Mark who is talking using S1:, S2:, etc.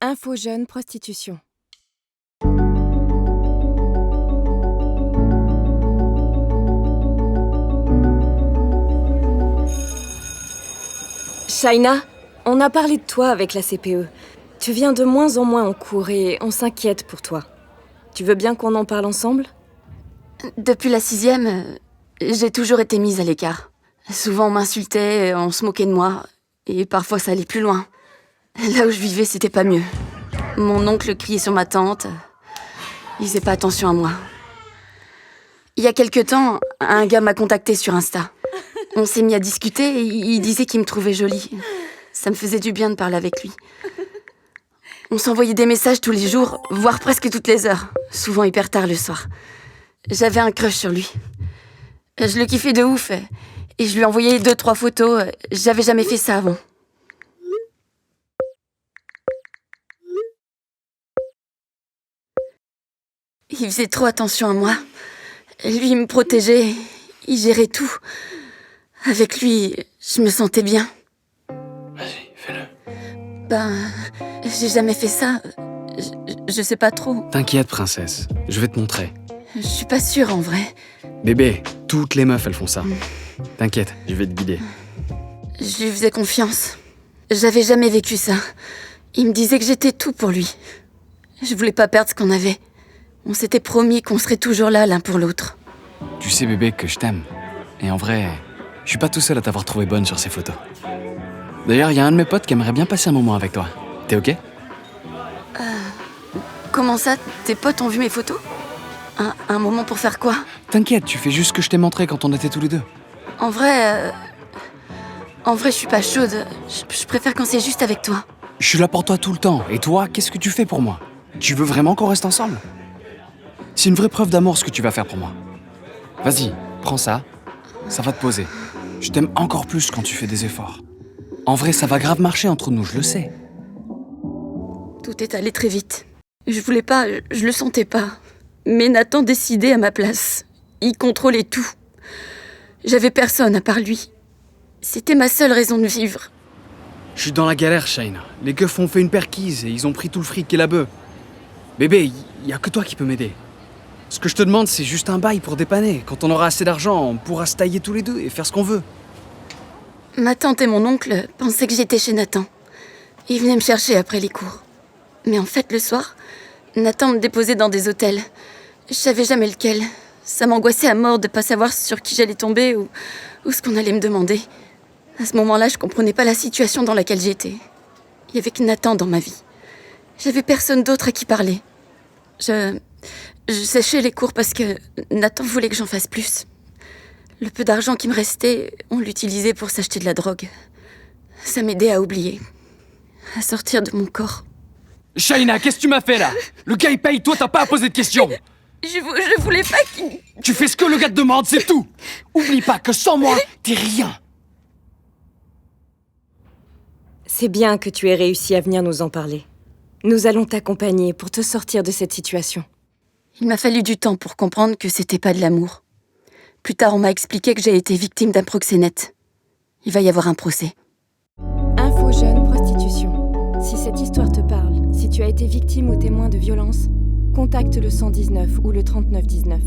S1: Info jeune prostitution. Shaina, on a parlé de toi avec la CPE. Tu viens de moins en moins en cours et on s'inquiète pour toi. Tu veux bien qu'on en parle ensemble ?
S2: Depuis la 6e, j'ai toujours été mise à l'écart. Souvent on m'insultait, on se moquait de moi, et parfois ça allait plus loin. Là où je vivais, c'était pas mieux. Mon oncle criait sur ma tante, il faisait pas attention à moi. Il y a quelque temps, un gars m'a contacté sur Insta. On s'est mis à discuter et il disait qu'il me trouvait jolie. Ça me faisait du bien de parler avec lui. On s'envoyait des messages tous les jours, voire presque toutes les heures, souvent hyper tard le soir. J'avais un crush sur lui. Je le kiffais de ouf et je lui envoyais 2-3 photos. J'avais jamais fait ça avant. Il faisait trop attention à moi. Lui, il me protégeait, il gérait tout. Avec lui, je me sentais bien.
S3: Vas-y, fais-le.
S2: J'ai jamais fait ça. Je sais pas trop.
S3: T'inquiète, princesse. Je vais te montrer.
S2: Je suis pas sûre, en vrai.
S3: Bébé, toutes les meufs, elles font ça. T'inquiète, je vais te guider.
S2: Je lui faisais confiance. J'avais jamais vécu ça. Il me disait que j'étais tout pour lui. Je voulais pas perdre ce qu'on avait. On s'était promis qu'on serait toujours là l'un pour l'autre.
S3: Tu sais, bébé, que je t'aime. Et en vrai, je suis pas tout seul à t'avoir trouvé bonne sur ces photos. D'ailleurs, il y a un de mes potes qui aimerait bien passer un moment avec toi. T'es ok ?
S2: Comment ça, tes potes ont vu mes photos ? Un moment pour faire quoi ?
S3: T'inquiète, tu fais juste ce que je t'ai montré quand on était tous les deux.
S2: En vrai, je suis pas chaude. Je préfère quand c'est juste avec toi.
S3: Je suis là pour toi tout le temps. Et toi, qu'est-ce que tu fais pour moi ? Tu veux vraiment qu'on reste ensemble ? C'est une vraie preuve d'amour ce que tu vas faire pour moi. Vas-y, prends ça. Ça va te poser. Je t'aime encore plus quand tu fais des efforts. En vrai, ça va grave marcher entre nous, je le sais.
S2: Tout est allé très vite. Je voulais pas, je le sentais pas. Mais Nathan décidait à ma place. Il contrôlait tout. J'avais personne à part lui. C'était ma seule raison de vivre.
S3: Je suis dans la galère, Shaina. Les keufs ont fait une perquise et ils ont pris tout le fric et la bœuf. Bébé, y a que toi qui peux m'aider. Ce que je te demande, c'est juste un bail pour dépanner. Quand on aura assez d'argent, on pourra se tailler tous les deux et faire ce qu'on veut.
S2: Ma tante et mon oncle pensaient que j'étais chez Nathan. Ils venaient me chercher après les cours. Mais en fait, le soir, Nathan me déposait dans des hôtels. Je savais jamais lequel. Ça m'angoissait à mort de pas savoir sur qui j'allais tomber ou ce qu'on allait me demander. À ce moment-là, je comprenais pas la situation dans laquelle j'étais. Il y avait que Nathan dans ma vie. J'avais personne d'autre à qui parler. Je séchais les cours parce que Nathan voulait que j'en fasse plus. Le peu d'argent qui me restait, on l'utilisait pour s'acheter de la drogue. Ça m'aidait à oublier, à sortir de mon corps.
S3: Shaina, qu'est-ce que tu m'as fait là ? Le gars il paye, toi t'as pas à poser de questions.
S2: Je voulais pas qu'il...
S3: Tu fais ce que le gars te demande, c'est tout. Oublie pas que sans moi, t'es rien.
S1: C'est bien que tu aies réussi à venir nous en parler. Nous allons t'accompagner pour te sortir de cette situation.
S2: Il m'a fallu du temps pour comprendre que c'était pas de l'amour. Plus tard, on m'a expliqué que j'ai été victime d'un proxénète. Il va y avoir un procès.
S1: Info jeune prostitution. Si cette histoire te parle, si tu as été victime ou témoin de violence, contacte le 119 ou le 3919.